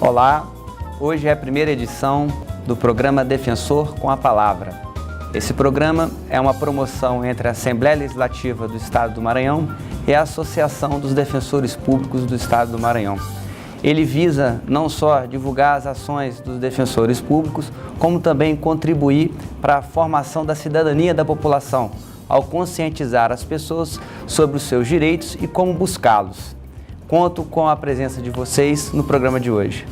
Olá, hoje é a primeira edição do programa Defensor com a Palavra. Esse programa é uma promoção entre a Assembleia Legislativa do Estado do Maranhão e a Associação dos Defensores Públicos do Estado do Maranhão. Ele visa não só divulgar as ações dos defensores públicos, como também contribuir para a formação da cidadania da população, ao conscientizar as pessoas sobre os seus direitos e como buscá-los. Conto com a presença de vocês no programa de hoje.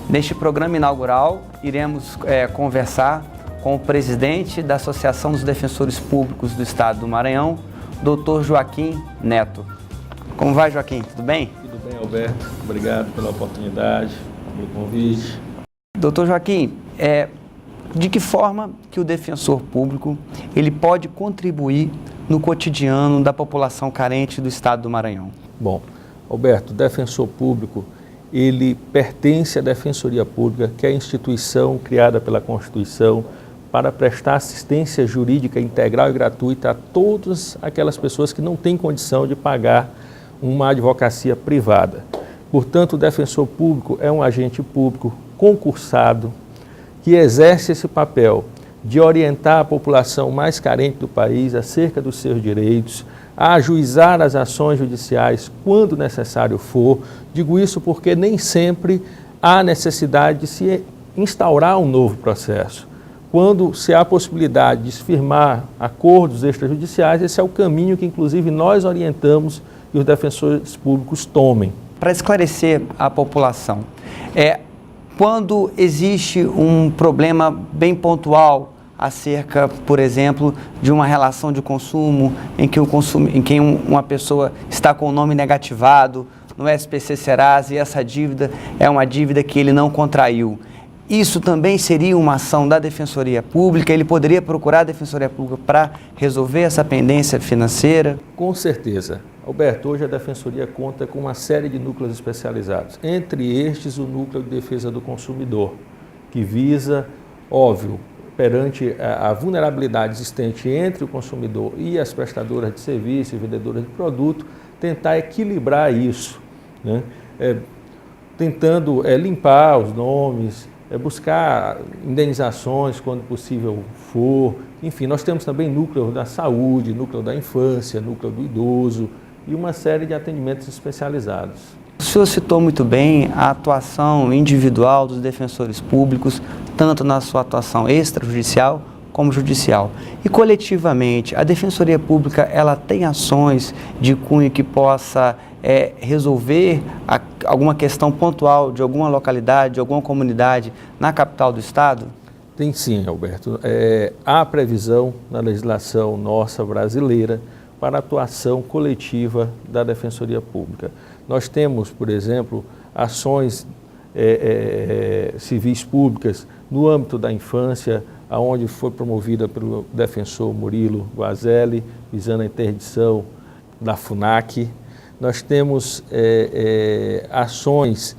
Neste programa inaugural, iremos conversar com o presidente da Associação dos Defensores Públicos do Estado do Maranhão, Dr. Joaquim Neto. Como vai, Joaquim? Tudo bem? Tudo bem, Alberto. Obrigado pela oportunidade, pelo convite. Dr. Joaquim, de que forma que o defensor público ele pode contribuir no cotidiano da população carente do Estado do Maranhão? Bom, Alberto, o defensor público, ele pertence à Defensoria Pública, que é a instituição criada pela Constituição para prestar assistência jurídica integral e gratuita a todas aquelas pessoas que não têm condição de pagar uma advocacia privada. Portanto, o defensor público é um agente público concursado que exerce esse papel de orientar a população mais carente do país acerca dos seus direitos, a ajuizar as ações judiciais quando necessário for. Digo isso porque nem sempre há necessidade de se instaurar um novo processo. Quando se há a possibilidade de se firmar acordos extrajudiciais, esse é o caminho que, inclusive, nós orientamos que os defensores públicos tomem. Para esclarecer a população, quando existe um problema bem pontual acerca, por exemplo, de uma relação de consumo em que uma pessoa está com o nome negativado no SPC Serasa e essa dívida é uma dívida que ele não contraiu, isso também seria uma ação da Defensoria Pública? Ele poderia procurar a Defensoria Pública para resolver essa pendência financeira? Com certeza. Alberto, hoje a Defensoria conta com uma série de núcleos especializados, entre estes o Núcleo de Defesa do Consumidor, que visa, óbvio, perante a vulnerabilidade existente entre o consumidor e as prestadoras de serviço e vendedoras de produto, tentar equilibrar isso, né? Tentando limpar os nomes, buscar indenizações quando possível for. Enfim, nós temos também núcleo da saúde, núcleo da infância, núcleo do idoso e uma série de atendimentos especializados. O senhor citou muito bem a atuação individual dos defensores públicos, tanto na sua atuação extrajudicial como judicial. E coletivamente, a Defensoria Pública ela tem ações de cunho que possa resolver alguma questão pontual de alguma localidade, de alguma comunidade na capital do Estado? Tem sim, Alberto. Há previsão na legislação nossa brasileira para a atuação coletiva da Defensoria Pública. Nós temos, por exemplo, ações civis públicas no âmbito da infância, onde foi promovida pelo defensor Murilo Guazelli, visando a interdição da FUNAC. Nós temos ações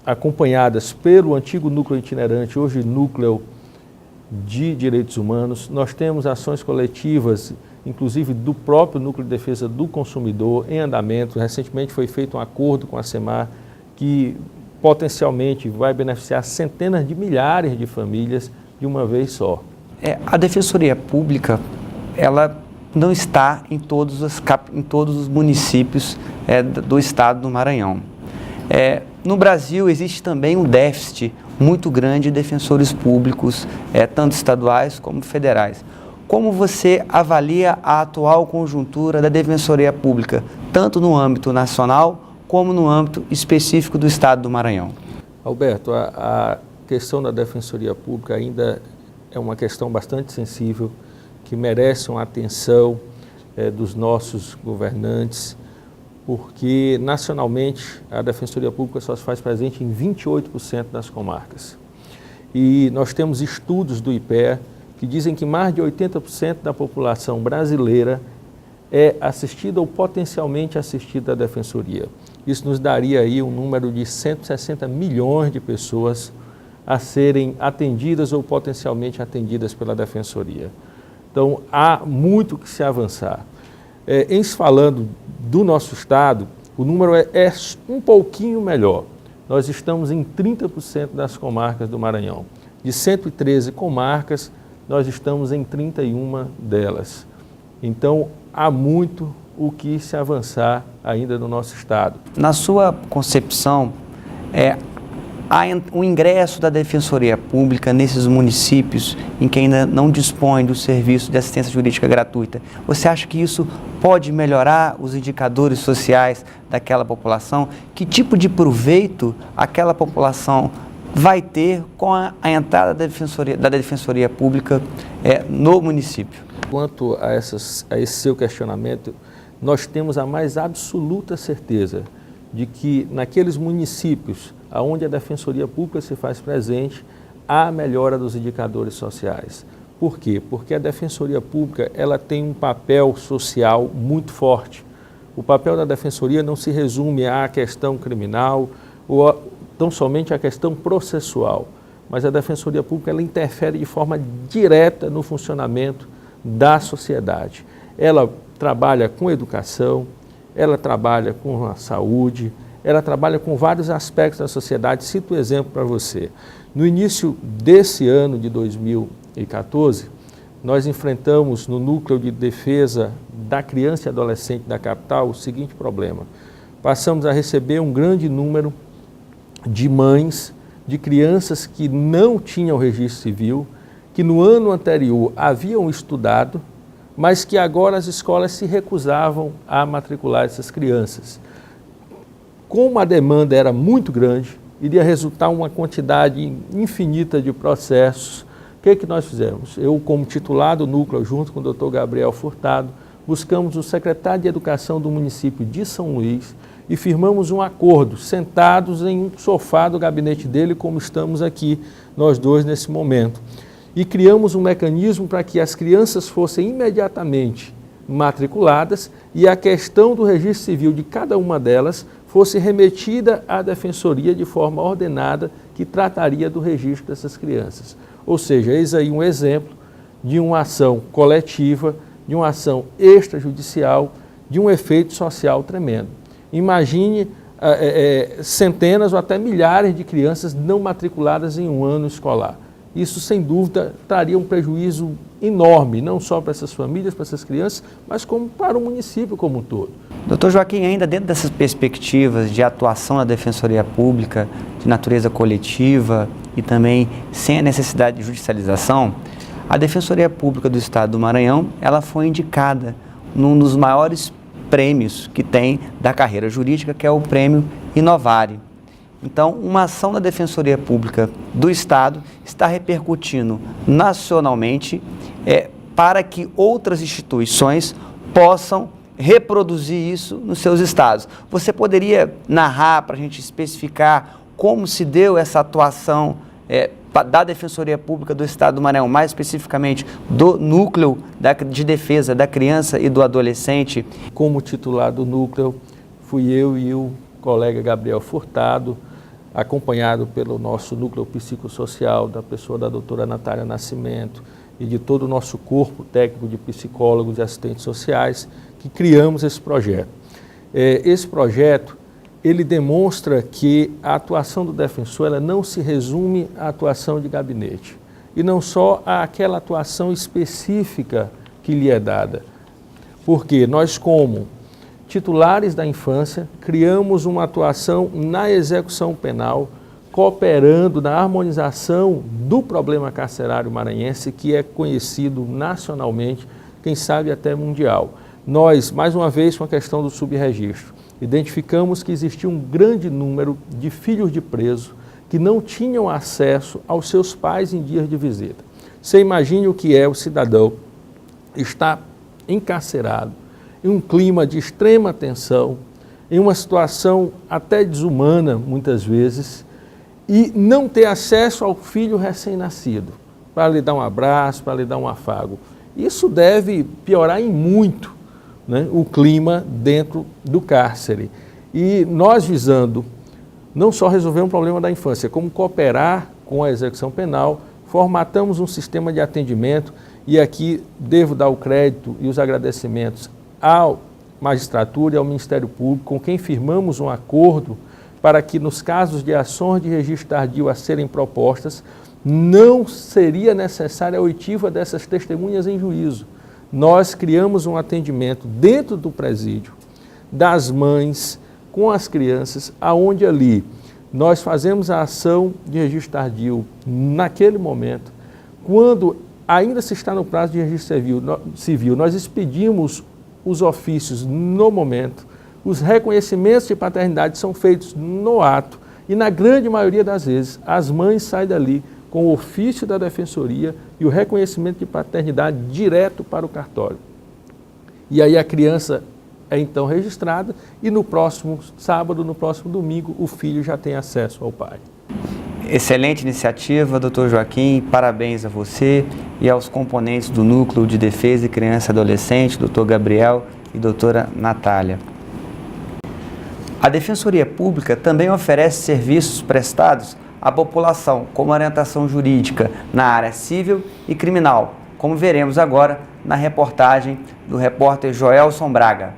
acompanhadas pelo antigo núcleo itinerante, hoje núcleo de direitos humanos. Nós temos ações coletivas, inclusive do próprio Núcleo de Defesa do Consumidor, em andamento. Recentemente foi feito um acordo com a SEMAR que potencialmente vai beneficiar centenas de milhares de famílias de uma vez só. A Defensoria Pública, ela não está em todos os municípios do Estado do Maranhão. No Brasil existe também um déficit muito grande de defensores públicos, tanto estaduais como federais. Como você avalia a atual conjuntura da Defensoria Pública, tanto no âmbito nacional como no âmbito específico do Estado do Maranhão? Alberto, a questão da Defensoria Pública ainda é uma questão bastante sensível, que merece uma atenção dos nossos governantes, porque nacionalmente a Defensoria Pública só se faz presente em 28% das comarcas. E nós temos estudos do IPEA que dizem que mais de 80% da população brasileira é assistida ou potencialmente assistida à Defensoria. Isso nos daria aí um número de 160 milhões de pessoas a serem atendidas ou potencialmente atendidas pela Defensoria. Então, há muito que se avançar. Em se falando do nosso estado, o número é um pouquinho melhor. Nós estamos em 30% das comarcas do Maranhão. De 113 comarcas, nós estamos em 31 delas. Então, há muito o que se avançar ainda no nosso estado. Na sua concepção, o ingresso da Defensoria Pública nesses municípios em que ainda não dispõe do serviço de assistência jurídica gratuita, você acha que isso pode melhorar os indicadores sociais daquela população? Que tipo de proveito aquela população vai ter com a entrada da Defensoria Pública no município? Quanto a esse seu questionamento, nós temos a mais absoluta certeza de que naqueles municípios onde a Defensoria Pública se faz presente, há melhora dos indicadores sociais. Por quê? Porque a Defensoria Pública ela tem um papel social muito forte. O papel da Defensoria não se resume à questão criminal ou tão somente à questão processual, mas a Defensoria Pública ela interfere de forma direta no funcionamento da sociedade. Ela trabalha com educação, ela trabalha com a saúde, ela trabalha com vários aspectos da sociedade. Cito um exemplo para você. No início desse ano de 2014, nós enfrentamos no Núcleo de Defesa da Criança e Adolescente da capital o seguinte problema. Passamos a receber um grande número de mães, de crianças que não tinham registro civil, que no ano anterior haviam estudado, mas que agora as escolas se recusavam a matricular essas crianças. Como a demanda era muito grande, iria resultar uma quantidade infinita de processos. O que nós fizemos? Eu, como titular do núcleo, junto com o Dr. Gabriel Furtado, buscamos o secretário de Educação do município de São Luís e firmamos um acordo, sentados em um sofá do gabinete dele, como estamos aqui, nós dois nesse momento. E criamos um mecanismo para que as crianças fossem imediatamente matriculadas e a questão do registro civil de cada uma delas fosse remetida à Defensoria de forma ordenada, que trataria do registro dessas crianças. Ou seja, eis aí um exemplo de uma ação coletiva, de uma ação extrajudicial, de um efeito social tremendo. Imagine centenas ou até milhares de crianças não matriculadas em um ano escolar. Isso, sem dúvida, traria um prejuízo enorme, não só para essas famílias, para essas crianças, mas como para o município como um todo. Doutor Joaquim, ainda dentro dessas perspectivas de atuação da Defensoria Pública, de natureza coletiva e também sem a necessidade de judicialização, a Defensoria Pública do Estado do Maranhão, ela foi indicada num dos maiores prêmios que tem da carreira jurídica, que é o Prêmio Inovare. Então, uma ação da Defensoria Pública do Estado está repercutindo nacionalmente para que outras instituições possam reproduzir isso nos seus estados. Você poderia narrar para a gente especificar como se deu essa atuação da Defensoria Pública do Estado do Maranhão, mais especificamente do Núcleo de Defesa da Criança e do Adolescente? Como titular do núcleo, fui eu e o colega Gabriel Furtado, acompanhado pelo nosso núcleo psicossocial, da pessoa da doutora Natália Nascimento e de todo o nosso corpo técnico de psicólogos e assistentes sociais, que criamos esse projeto. Esse projeto, ele demonstra que a atuação do defensor ela não se resume à atuação de gabinete, e não só àquela atuação específica que lhe é dada. Porque nós, como titulares da infância, criamos uma atuação na execução penal, cooperando na harmonização do problema carcerário maranhense, que é conhecido nacionalmente, quem sabe até mundial. Nós, mais uma vez, com a questão do subregistro, identificamos que existia um grande número de filhos de preso que não tinham acesso aos seus pais em dias de visita. Você imagine o que é o cidadão estar encarcerado, em um clima de extrema tensão, em uma situação até desumana, muitas vezes, e não ter acesso ao filho recém-nascido, para lhe dar um abraço, para lhe dar um afago. Isso deve piorar em muito, né, o clima dentro do cárcere. E nós, visando não só resolver um problema da infância, como cooperar com a execução penal, formatamos um sistema de atendimento, e aqui devo dar o crédito e os agradecimentos à magistratura e ao Ministério Público, com quem firmamos um acordo para que nos casos de ações de registro tardio a serem propostas, não seria necessária a oitiva dessas testemunhas em juízo. Nós criamos um atendimento dentro do presídio, das mães, com as crianças, aonde ali nós fazemos a ação de registro tardio naquele momento. Quando ainda se está no prazo de registro civil, nós expedimos os ofícios no momento, os reconhecimentos de paternidade são feitos no ato e, na grande maioria das vezes, as mães saem dali com o ofício da defensoria e o reconhecimento de paternidade direto para o cartório. E aí a criança é então registrada e no próximo sábado, no próximo domingo, o filho já tem acesso ao pai. Excelente iniciativa, doutor Joaquim, parabéns a você e aos componentes do Núcleo de Defesa de Criança e Adolescente, doutor Gabriel e doutora Natália. A Defensoria Pública também oferece serviços prestados à população, como orientação jurídica na área civil e criminal, como veremos agora na reportagem do repórter Joelson Braga.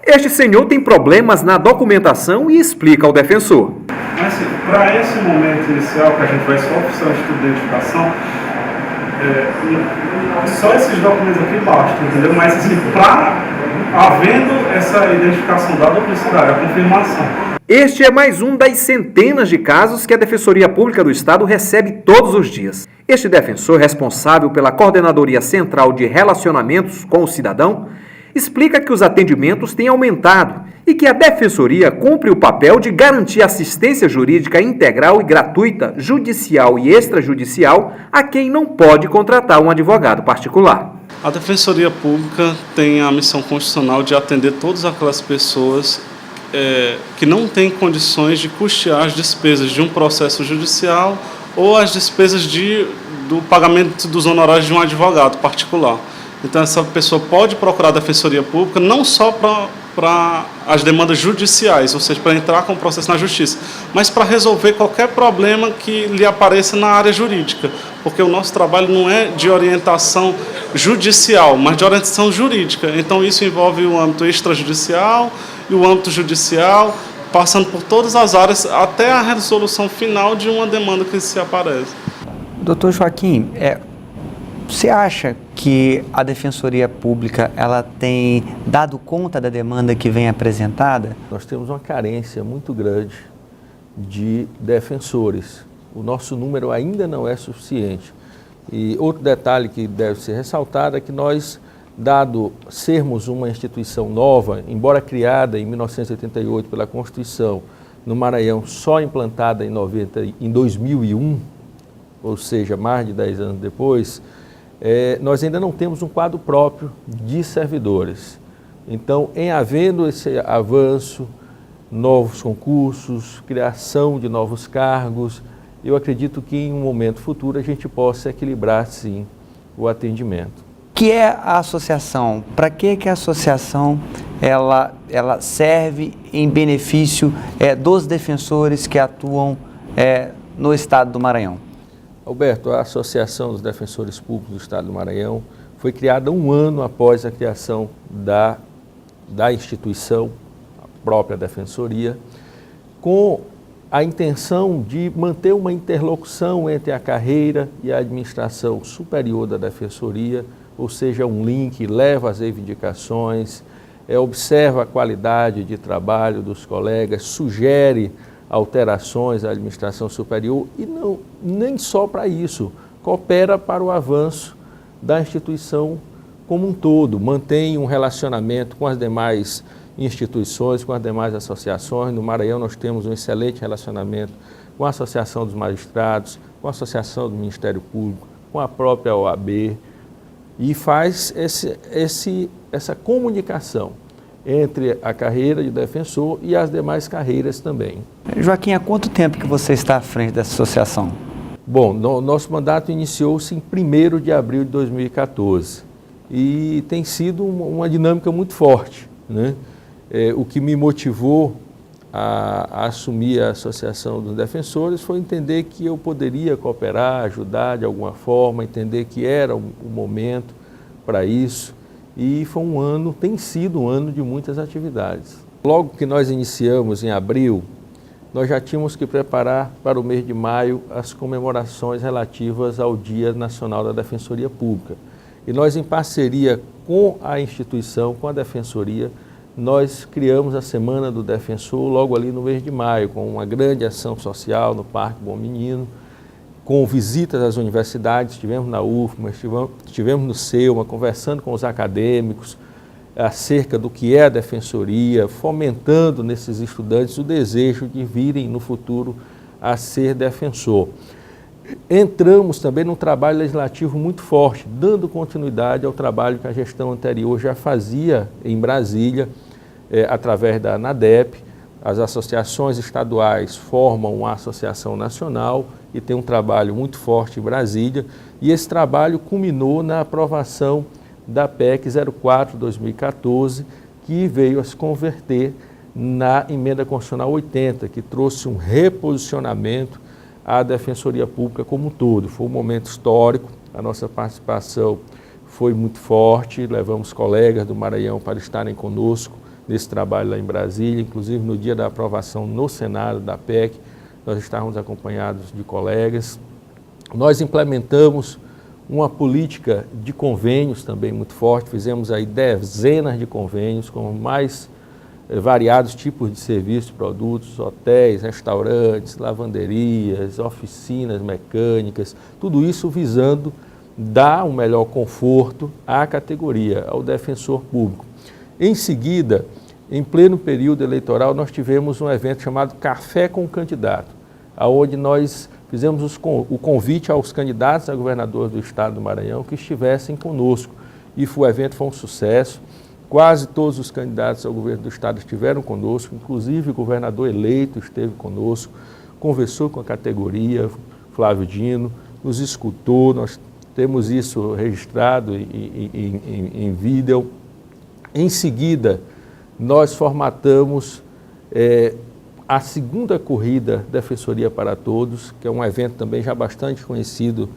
Este senhor tem problemas na documentação e explica ao defensor. Mas para esse momento inicial, que a gente vai só oficiar o estudo de identificação, só esses documentos aqui bastam, entendeu? Mas assim, havendo essa identificação da duplicidade, a confirmação. Este é mais um das centenas de casos que a Defensoria Pública do Estado recebe todos os dias. Este defensor, responsável pela Coordenadoria Central de Relacionamentos com o Cidadão, explica que os atendimentos têm aumentado e que a Defensoria cumpre o papel de garantir assistência jurídica integral e gratuita, judicial e extrajudicial a quem não pode contratar um advogado particular. A Defensoria Pública tem a missão constitucional de atender todas aquelas pessoas que não têm condições de custear as despesas de um processo judicial ou as despesas do pagamento dos honorários de um advogado particular. Então, essa pessoa pode procurar a Defensoria Pública não só para as demandas judiciais, ou seja, para entrar com o processo na justiça, mas para resolver qualquer problema que lhe apareça na área jurídica, porque o nosso trabalho não é de orientação judicial, mas de orientação jurídica. Então, isso envolve o âmbito extrajudicial e o âmbito judicial, passando por todas as áreas, até a resolução final de uma demanda que se aparece. Doutor Joaquim, você acha que a Defensoria Pública ela tem dado conta da demanda que vem apresentada? Nós temos uma carência muito grande de defensores. O nosso número ainda não é suficiente. E outro detalhe que deve ser ressaltado é que nós, dado sermos uma instituição nova, embora criada em 1988 pela Constituição, no Maranhão, só implantada em 2001, ou seja, mais de 10 anos depois, nós ainda não temos um quadro próprio de servidores. Então, em havendo esse avanço, novos concursos, criação de novos cargos, eu acredito que em um momento futuro a gente possa equilibrar, sim, o atendimento. O que é a associação? Para que a associação ela serve em benefício dos defensores que atuam no estado do Maranhão? Alberto, a Associação dos Defensores Públicos do Estado do Maranhão foi criada um ano após a criação da instituição, a própria Defensoria, com a intenção de manter uma interlocução entre a carreira e a administração superior da Defensoria, ou seja, um link, leva as reivindicações, observa a qualidade de trabalho dos colegas, sugere alterações à administração superior e nem só para isso, coopera para o avanço da instituição como um todo, mantém um relacionamento com as demais instituições, com as demais associações. No Maranhão nós temos um excelente relacionamento com a Associação dos Magistrados, com a Associação do Ministério Público, com a própria OAB e faz essa comunicação entre a carreira de defensor e as demais carreiras também. Joaquim, há quanto tempo que você está à frente dessa associação? Bom, nosso mandato iniciou-se em 1º de abril de 2014 e tem sido uma dinâmica muito forte, né? O que me motivou a assumir a Associação dos Defensores foi entender que eu poderia cooperar, ajudar de alguma forma, entender que era o momento para isso. e tem sido um ano de muitas atividades. Logo que nós iniciamos em abril, nós já tínhamos que preparar para o mês de maio as comemorações relativas ao Dia Nacional da Defensoria Pública. E nós, em parceria com a instituição, com a Defensoria, nós criamos a Semana do Defensor logo ali no mês de maio, com uma grande ação social no Parque Bom Menino, com visitas às universidades, estivemos na UFMA, estivemos no SEUMA, conversando com os acadêmicos acerca do que é a Defensoria, fomentando nesses estudantes o desejo de virem no futuro a ser defensor. Entramos também num trabalho legislativo muito forte, dando continuidade ao trabalho que a gestão anterior já fazia em Brasília, através da ANADEP. As associações estaduais formam uma associação nacional e tem um trabalho muito forte em Brasília, e esse trabalho culminou na aprovação da PEC 04/2014, que veio a se converter na Emenda Constitucional 80, que trouxe um reposicionamento à Defensoria Pública como um todo. Foi um momento histórico, a nossa participação foi muito forte, levamos colegas do Maranhão para estarem conosco nesse trabalho lá em Brasília, inclusive no dia da aprovação no Senado da PEC, nós estávamos acompanhados de colegas. Nós implementamos uma política de convênios também muito forte, fizemos aí dezenas de convênios com mais variados tipos de serviços, produtos, hotéis, restaurantes, lavanderias, oficinas mecânicas, tudo isso visando dar um melhor conforto à categoria, ao defensor público. Em seguida, em pleno período eleitoral, nós tivemos um evento chamado Café com o Candidato, onde nós fizemos o convite aos candidatos a governador do estado do Maranhão que estivessem conosco. E o evento foi um sucesso, quase todos os candidatos ao governo do estado estiveram conosco, inclusive o governador eleito esteve conosco, conversou com a categoria, Flávio Dino, nos escutou, nós temos isso registrado em vídeo. Em seguida, nós formatamos a segunda corrida Defensoria para Todos, que é um evento também já bastante conhecido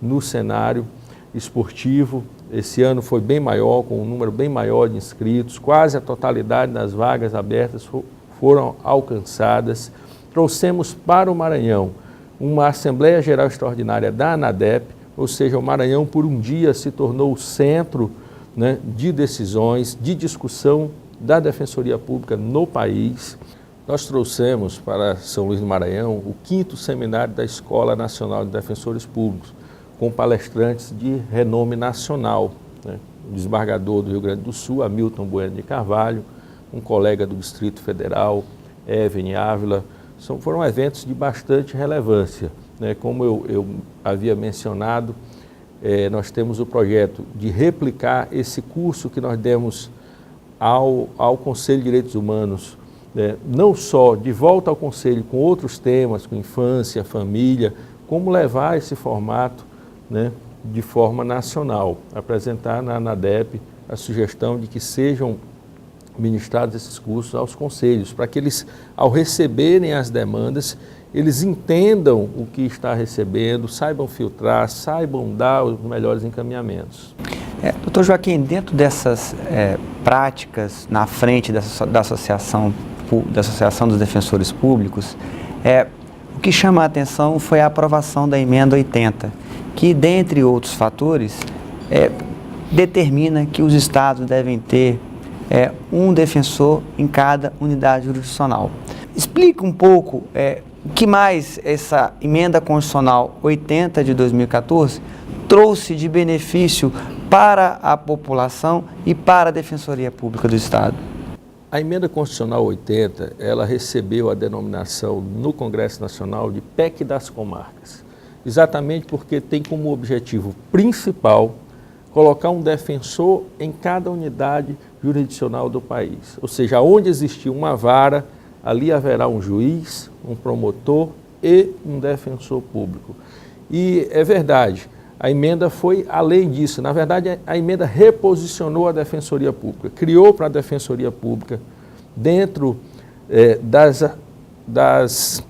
no cenário esportivo. Esse ano foi bem maior, com um número bem maior de inscritos, quase a totalidade das vagas abertas foram alcançadas. Trouxemos para o Maranhão uma Assembleia Geral Extraordinária da ANADEP, ou seja, o Maranhão por um dia se tornou o centro, né, de decisões, de discussão da Defensoria Pública no país. Nós trouxemos para São Luís do Maranhão o 5º seminário da Escola Nacional de Defensores Públicos, com palestrantes de renome nacional, né? O desembargador do Rio Grande do Sul, Hamilton Bueno de Carvalho, um colega do Distrito Federal, Even Ávila. Foram eventos de bastante relevância, né? Como eu havia mencionado, nós temos o projeto de replicar esse curso que nós demos ao Conselho de Direitos Humanos, não só de volta ao Conselho com outros temas, com infância, família, como levar esse formato, né, de forma nacional, apresentar na ANADEP a sugestão de que sejam ministrados esses cursos aos conselhos, para que eles, ao receberem as demandas, eles entendam o que está recebendo, saibam filtrar, saibam dar os melhores encaminhamentos. Doutor Joaquim, dentro dessas práticas na frente da Associação dos Defensores Públicos, o que chama a atenção foi a aprovação da Emenda 80, que, dentre outros fatores, determina que os estados devem ter um defensor em cada unidade jurisdicional. Explica um pouco o que mais essa Emenda Constitucional 80 de 2014 trouxe de benefício para a população e para a Defensoria Pública do Estado. A Emenda Constitucional 80, ela recebeu a denominação no Congresso Nacional de PEC das Comarcas, exatamente porque tem como objetivo principal colocar um defensor em cada unidade jurisdicional do país. Ou seja, onde existir uma vara, ali haverá um juiz, um promotor e um defensor público. E é verdade, a emenda foi além disso. Na verdade, a emenda reposicionou a Defensoria Pública, criou para a Defensoria Pública, dentro das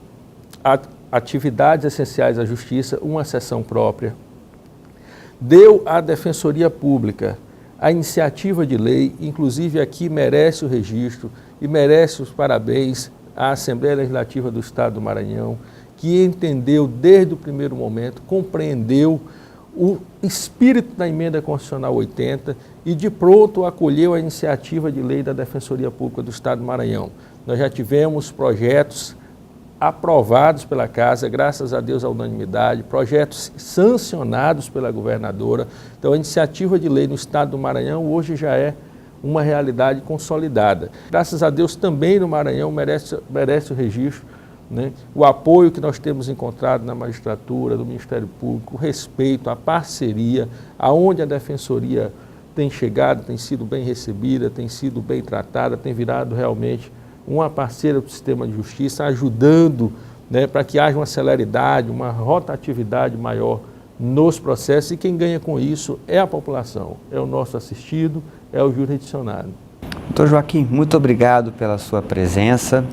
atividades essenciais da Justiça, uma seção própria. Deu à Defensoria Pública a iniciativa de lei, inclusive aqui merece o registro e merece os parabéns à Assembleia Legislativa do Estado do Maranhão, que entendeu desde o primeiro momento, compreendeu o espírito da Emenda Constitucional 80 e de pronto acolheu a iniciativa de lei da Defensoria Pública do Estado do Maranhão. Nós já tivemos projetos aprovados pela Casa, graças a Deus à unanimidade, projetos sancionados pela governadora. Então a iniciativa de lei no Estado do Maranhão hoje já é uma realidade consolidada. Graças a Deus também no Maranhão merece o registro, né? O apoio que nós temos encontrado na magistratura, do Ministério Público, o respeito, a parceria, aonde a Defensoria tem chegado, tem sido bem recebida, tem sido bem tratada, tem virado realmente uma parceira do sistema de justiça, ajudando, né, para que haja uma celeridade, uma rotatividade maior nos processos, e quem ganha com isso é a população, é o nosso assistido, é o jurisdicionado. Doutor Joaquim, muito obrigado pela sua presença.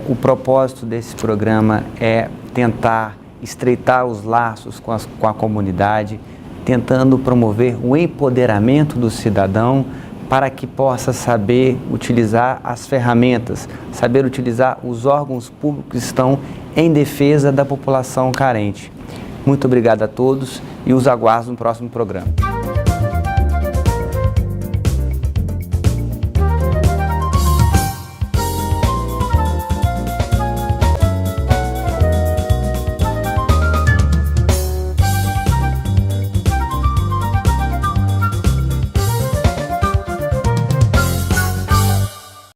O propósito desse programa é tentar estreitar os laços com a comunidade, tentando promover o empoderamento do cidadão para que possa saber utilizar as ferramentas, saber utilizar os órgãos públicos que estão em defesa da população carente. Muito obrigado a todos e os aguardo no próximo programa.